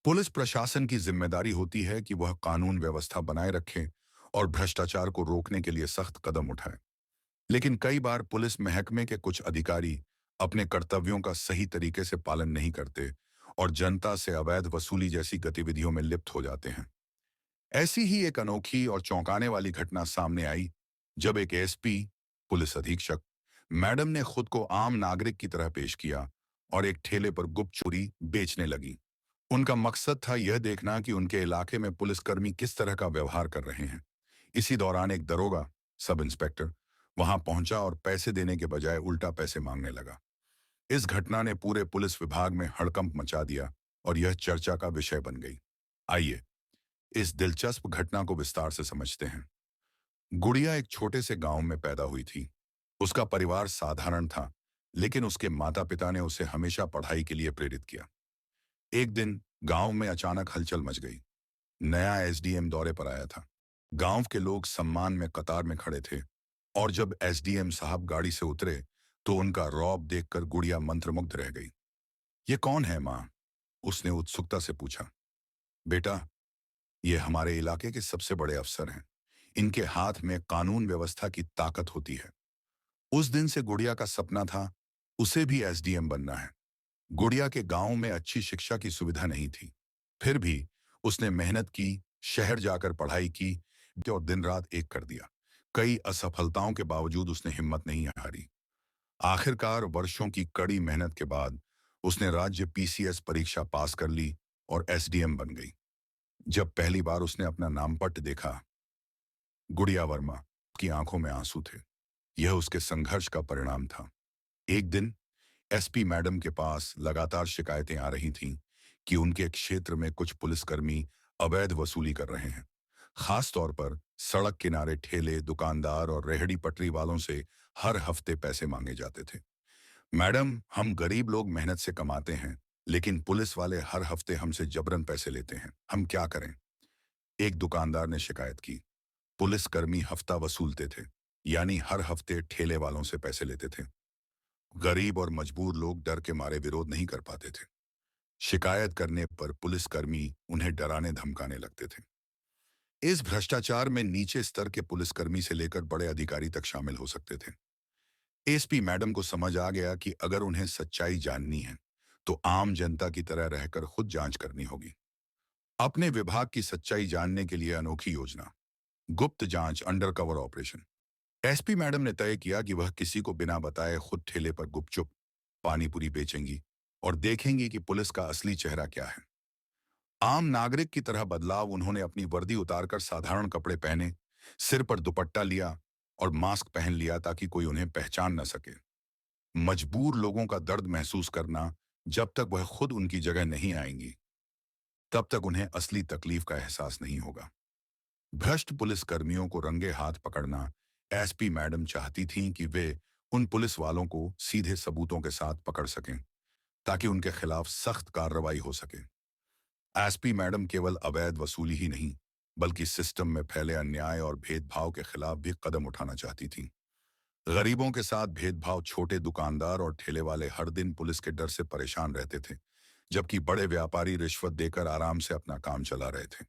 Police प्रशासन की जिम्मेदारी होती है कि वह कानून व्यवस्था बनाए रखे और भ्रष्टाचार को रोकने के लिए सख्त कदम उठाए। लेकिन कई बार पुलिस महकमे के कुछ अधिकारी अपने कर्तव्यों का सही तरीके से पालन नहीं करते और जनता से अवैध वसूली जैसी गतिविधियों में लिप्त हो जाते हैं। ऐसी ही एक अनोखी और चौंकाने वाली घटना सामने आई जब एक एसपी पुलिस अधीक्षक मैडम ने खुद को आम नागरिक की तरह पेश किया और एक ठेले पर गुप्त चोरी बेचने लगी। उनका मकसद था यह देखना कि उनके इलाके में पुलिसकर्मी किस तरह का व्यवहार कर रहे हैं। इसी दौरान एक दरोगा, सब इंस्पेक्टर, वहां पहुंचा और पैसे देने के बजाय उल्टा पैसे मांगने लगा। इस घटना ने पूरे पुलिस विभाग में हड़कंप मचा दिया और यह चर्चा का विषय बन गई। आइए इस दिलचस्प घटना को विस्तार से समझते हैं। गुड़िया एक छोटे से गांव में पैदा हुई थी। उसका परिवार साधारण था, लेकिन उसके माता पिता ने उसे हमेशा पढ़ाई के लिए प्रेरित किया। एक दिन गांव में अचानक हलचल मच गई। नया एसडीएम दौरे पर आया था। गांव के लोग सम्मान में कतार में खड़े थे और जब एसडीएम साहब गाड़ी से उतरे तो उनका रौब देखकर गुड़िया मंत्रमुग्ध रह गई। ये कौन है माँ? उसने उत्सुकता से पूछा। बेटा, ये हमारे इलाके के सबसे बड़े अफसर हैं। इनके हाथ में कानून व्यवस्था की ताकत होती है। उस दिन से गुड़िया का सपना था उसे भी एसडीएम बनना है। गुड़िया के गांव में अच्छी शिक्षा की सुविधा नहीं थी। फिर भी उसने मेहनत की, शहर जाकर पढ़ाई की और दिन रात एक कर दिया। कई असफलताओं के बावजूद उसने हिम्मत नहीं हारी। आखिरकार वर्षों की कड़ी मेहनत के बाद उसने राज्य पीसीएस परीक्षा पास कर ली और एसडीएम बन गई। जब पहली बार उसने अपना नामपट देखा, गुड़िया वर्मा की आंखों में आंसू थे। यह उसके संघर्ष का परिणाम था। एक दिन एसपी मैडम के पास लगातार शिकायतें आ रही थीं कि उनके क्षेत्र में कुछ पुलिसकर्मी अवैध वसूली कर रहे हैं। खास तौर पर सड़क किनारे ठेले, दुकानदार और रेहड़ी पटरी वालों से हर हफ्ते पैसे मांगे जाते थे। मैडम, हम गरीब लोग मेहनत से कमाते हैं, लेकिन पुलिस वाले हर हफ्ते हमसे जबरन पैसे लेते हैं। हम क्या करें? एक दुकानदार ने शिकायत की। पुलिसकर्मी हफ्ता वसूलते थे, यानी हर हफ्ते ठेले वालों से पैसे लेते थे। गरीब और मजबूर लोग डर के मारे विरोध नहीं कर पाते थे। शिकायत करने पर पुलिसकर्मी उन्हें डराने धमकाने लगते थे। इस भ्रष्टाचार में नीचे स्तर के पुलिसकर्मी से लेकर बड़े अधिकारी तक शामिल हो सकते थे। एसपी मैडम को समझ आ गया कि अगर उन्हें सच्चाई जाननी है तो आम जनता की तरह रहकर खुद जांच करनी होगी। अपने विभाग की सच्चाई जानने के लिए अनोखी योजना, गुप्त जांच, अंडरकवर ऑपरेशन। एसपी मैडम ने तय किया कि वह किसी को बिना बताए खुद ठेले पर गुपचुप पानीपुरी बेचेंगी और देखेंगी कि पुलिस का असली चेहरा क्या है। आम नागरिक की तरह बदलाव उन्होंने अपनी वर्दी उतारकर साधारण कपड़े पहने, सिर पर दुपट्टा लिया और मास्क पहन लिया ताकि कोई उन्हें पहचान न सके। मजबूर लोगों का दर्द महसूस करना, जब तक वह खुद उनकी जगह नहीं आएंगी तब तक उन्हें असली तकलीफ का एहसास नहीं होगा। भ्रष्ट पुलिसकर्मियों को रंगे हाथ पकड़ना एसपी मैडम चाहती थीं कि वे उन पुलिस वालों को सीधे सबूतों के साथ पकड़ सकें ताकि उनके खिलाफ सख्त कार्रवाई हो सके। एसपी मैडम केवल अवैध वसूली ही नहीं, बल्कि सिस्टम में फैले अन्याय और भेदभाव के खिलाफ भी कदम उठाना चाहती थीं। गरीबों के साथ भेदभाव, छोटे दुकानदार और ठेले वाले हर दिन पुलिस के डर से परेशान रहते थे, जबकि बड़े व्यापारी रिश्वत देकर आराम से अपना काम चला रहे थे।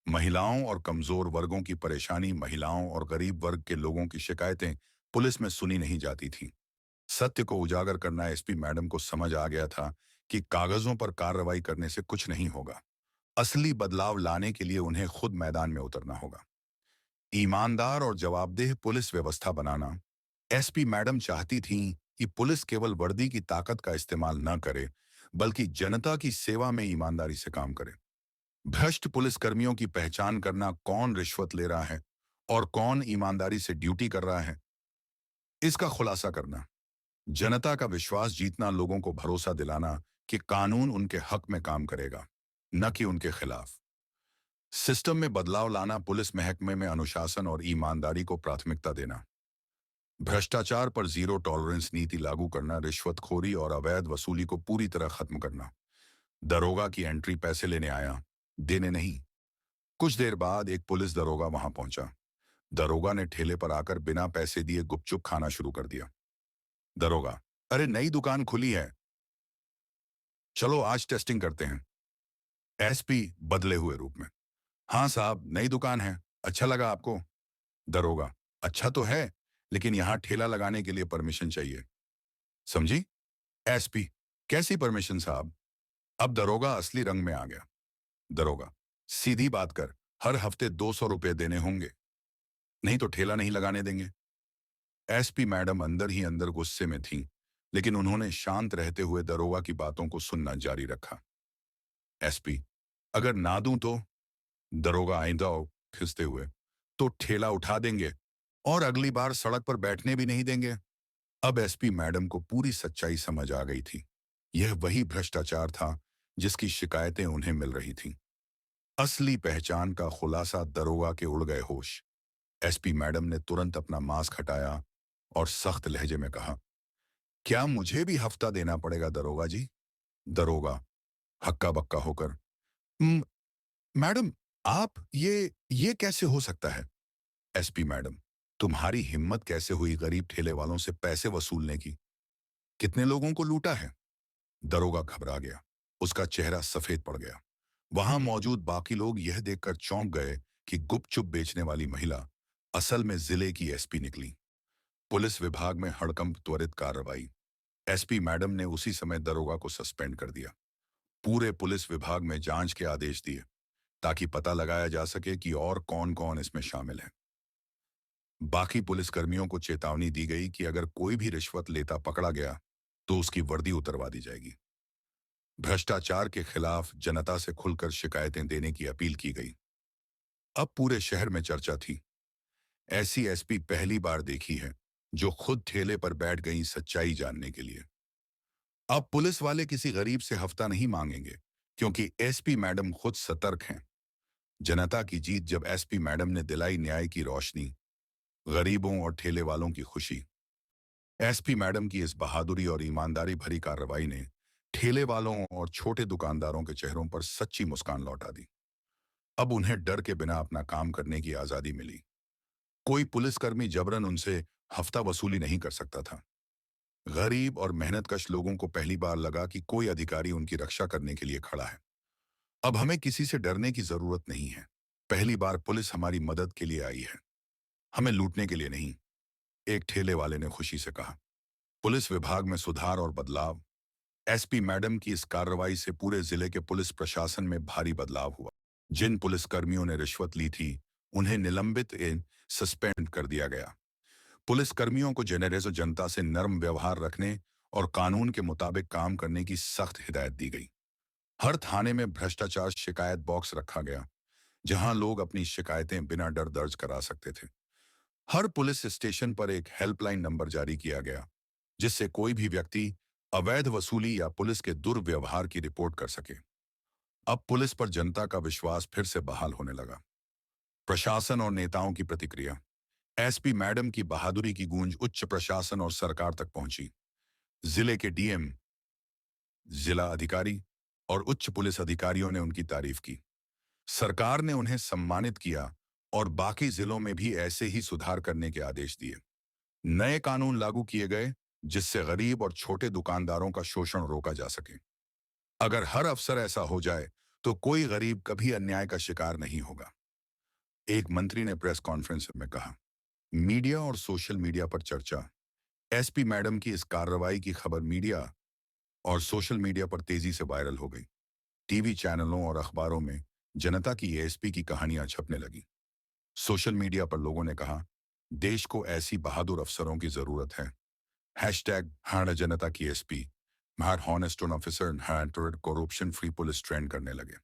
महिलाओं और कमजोर वर्गों की परेशानी, महिलाओं और गरीब वर्ग के लोगों की शिकायतें पुलिस में सुनी नहीं जाती थीं। सत्य को उजागर करना एसपी मैडम को समझ आ गया था कि कागजों पर कार्रवाई करने से कुछ नहीं होगा। असली बदलाव लाने के लिए उन्हें खुद मैदान में उतरना होगा। ईमानदार और जवाबदेह पुलिस व्यवस्था बनाना। एसपी मैडम चाहती थीं कि पुलिस केवल वर्दी की ताकत का इस्तेमाल न करे, बल्कि जनता की सेवा में ईमानदारी से काम करे। भ्रष्ट पुलिसकर्मियों की पहचान करना, कौन रिश्वत ले रहा है और कौन ईमानदारी से ड्यूटी कर रहा है, इसका खुलासा करना। जनता का विश्वास जीतना, लोगों को भरोसा दिलाना कि कानून उनके हक में काम करेगा, न कि उनके खिलाफ। सिस्टम में बदलाव लाना, पुलिस महकमे में अनुशासन और ईमानदारी को प्राथमिकता देना। भ्रष्टाचार पर जीरो टॉलरेंस नीति लागू करना, रिश्वतखोरी और अवैध वसूली को पूरी तरह खत्म करना। दरोगा की एंट्री पैसे लेने आया, देने नहीं। कुछ देर बाद एक पुलिस दरोगा वहां पहुंचा। दरोगा ने ठेले पर आकर बिना पैसे दिए गुपचुप खाना शुरू कर दिया। दरोगा: अरे, नई दुकान खुली है, चलो आज टेस्टिंग करते हैं। एसपी बदले हुए रूप में। हाँ साहब, नई दुकान है, अच्छा लगा आपको? दरोगा, अच्छा तो है, लेकिन यहाँ ठेला लगाने के लिए परमिशन चाहिए। समझी? एसपी, कैसी परमिशन साहब? अब दरोगा असली रंग में आ गया। दरोगा, सीधी बात कर, हर हफ्ते 200 रुपये देने होंगे, नहीं तो ठेला नहीं लगाने देंगे। एसपी मैडम अंदर ही अंदर गुस्से में थीं, लेकिन उन्होंने शांत रहते हुए दरोगा की बातों को सुनना जारी रखा। एसपी, अगर ना दूं तो? दरोगा आइंदा हो खिसते हुए, तो ठेला उठा देंगे और अगली बार सड़क पर बैठने भी नहीं देंगे। अब एसपी मैडम को पूरी सच्चाई समझ आ गई थी। यह वही भ्रष्टाचार था जिसकी शिकायतें उन्हें मिल रही थीं। असली पहचान का खुलासा दरोगा के उड़ गए होश। एसपी मैडम ने तुरंत अपना मास्क हटाया और सख्त लहजे में कहा, क्या मुझे भी हफ्ता देना पड़ेगा दरोगा जी? दरोगा हक्का बक्का होकर, "म, मैडम, आप ये कैसे हो सकता है?" एसपी मैडम, तुम्हारी हिम्मत कैसे हुई गरीब ठेले वालों से पैसे वसूलने की? कितने लोगों को लूटा है? दरोगा घबरा गया, उसका चेहरा सफेद पड़ गया। वहां मौजूद बाकी लोग यह देखकर चौंक गए कि गुपचुप बेचने वाली महिला असल में जिले की एसपी निकली। पुलिस विभाग में हड़कंप, त्वरित कार्रवाई। एसपी मैडम ने उसी समय दरोगा को सस्पेंड कर दिया। पूरे पुलिस विभाग में जांच के आदेश दिए ताकि पता लगाया जा सके कि और कौन कौन इसमें शामिल है। बाकी पुलिसकर्मियों को चेतावनी दी गई कि अगर कोई भी रिश्वत लेता पकड़ा गया तो उसकी वर्दी उतरवा दी जाएगी। भ्रष्टाचार के खिलाफ जनता से खुलकर शिकायतें देने की अपील की गई। अब पूरे शहर में चर्चा थी। ऐसी एसपी पहली बार देखी है जो खुद ठेले पर बैठ गई सच्चाई जानने के लिए। अब पुलिस वाले किसी गरीब से हफ्ता नहीं मांगेंगे, क्योंकि एसपी मैडम खुद सतर्क हैं। जनता की जीत जब एसपी मैडम ने दिलाई न्याय की रोशनी, गरीबों और ठेले वालों की खुशी। एसपी मैडम की इस बहादुरी और ईमानदारी भरी कार्रवाई ने ठेले वालों और छोटे दुकानदारों के चेहरों पर सच्ची मुस्कान लौटा दी। अब उन्हें डर के बिना अपना काम करने की आजादी मिली। कोई पुलिसकर्मी जबरन उनसे हफ्ता वसूली नहीं कर सकता था। गरीब और मेहनतकश लोगों को पहली बार लगा कि कोई अधिकारी उनकी रक्षा करने के लिए खड़ा है। अब हमें किसी से डरने की जरूरत नहीं है। पहली बार पुलिस हमारी मदद के लिए आई है, हमें लूटने के लिए नहीं, एक ठेले वाले ने खुशी से कहा। पुलिस विभाग में सुधार और बदलाव। एसपी मैडम की इस कार्रवाई से पूरे जिले के पुलिस प्रशासन में भारी बदलाव हुआ। जिन पुलिसकर्मियों ने रिश्वत ली थी, उन्हें निलंबित सस्पेंड कर दिया गया। पुलिसकर्मियों को जेनरेजो जनता से नर्म व्यवहार रखने और कानून के मुताबिक काम करने की सख्त हिदायत दी गई। हर थाने में भ्रष्टाचार शिकायत बॉक्स रखा गया, जहां लोग अपनी शिकायतें बिना डर दर्ज करा सकते थे। हर पुलिस स्टेशन पर एक हेल्पलाइन नंबर जारी किया गया, जिससे कोई भी व्यक्ति अवैध वसूली या पुलिस के दुर्व्यवहार की रिपोर्ट कर सके। अब पुलिस पर जनता का विश्वास फिर से बहाल होने लगा। प्रशासन और नेताओं की प्रतिक्रिया। एसपी मैडम की बहादुरी की गूंज उच्च प्रशासन और सरकार तक पहुंची। जिले के डीएम, जिला अधिकारी और उच्च पुलिस अधिकारियों ने उनकी तारीफ की। सरकार ने उन्हें सम्मानित किया और बाकी जिलों में भी ऐसे ही सुधार करने के आदेश दिए। नए कानून लागू किए गए जिससे गरीब और छोटे दुकानदारों का शोषण रोका जा सके। अगर हर अफसर ऐसा हो जाए तो कोई गरीब कभी अन्याय का शिकार नहीं होगा, एक मंत्री ने प्रेस कॉन्फ्रेंस में कहा। मीडिया और सोशल मीडिया पर चर्चा। एसपी मैडम की इस कार्रवाई की खबर मीडिया और सोशल मीडिया पर तेजी से वायरल हो गई। टीवी चैनलों और अखबारों में जनता की एसपी की कहानियां छपने लगी। सोशल मीडिया पर लोगों ने कहा, देश को ऐसी बहादुर अफसरों की जरूरत है। हैशटैग हर जनता की एसपी, हर हॉनेस्ट ऑफिसर, हर करप्शन फ्री पुलिस ट्रेंड करने लगे।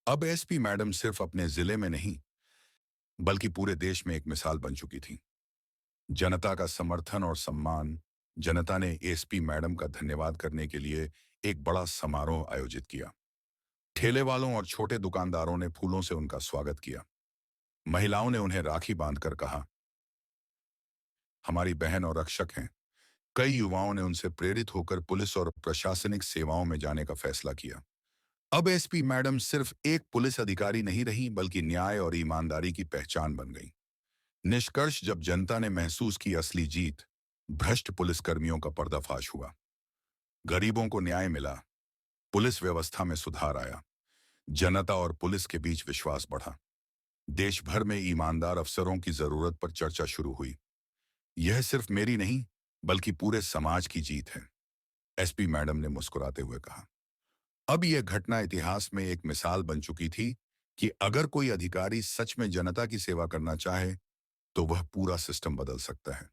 अब एसपी मैडम सिर्फ अपने जिले में नहीं, बल्कि पूरे देश में एक मिसाल बन चुकी थी। जनता का समर्थन और सम्मान। जनता ने एसपी मैडम का धन्यवाद करने के लिए एक बड़ा समारोह आयोजित किया। ठेले वालों और छोटे दुकानदारों ने फूलों से उनका स्वागत किया। महिलाओं ने उन्हें राखी बांधकर कहा, हमारी बहन और रक्षक हैं। कई युवाओं ने उनसे प्रेरित होकर पुलिस और प्रशासनिक सेवाओं में जाने का फैसला किया। अब एसपी मैडम सिर्फ एक पुलिस अधिकारी नहीं रही, बल्कि न्याय और ईमानदारी की पहचान बन गई। निष्कर्ष, जब जनता ने महसूस की असली जीत, भ्रष्ट पुलिसकर्मियों का पर्दाफाश हुआ, गरीबों को न्याय मिला, पुलिस व्यवस्था में सुधार आया, जनता और पुलिस के बीच विश्वास बढ़ा। देश भर में ईमानदार अफसरों की जरूरत पर चर्चा शुरू हुई। यह सिर्फ मेरी नहीं, बल्कि पूरे समाज की जीत है, एसपी मैडम ने मुस्कुराते हुए कहा। अब यह घटना इतिहास में एक मिसाल बन चुकी थी कि अगर कोई अधिकारी सच में जनता की सेवा करना चाहे, तो वह पूरा सिस्टम बदल सकता है।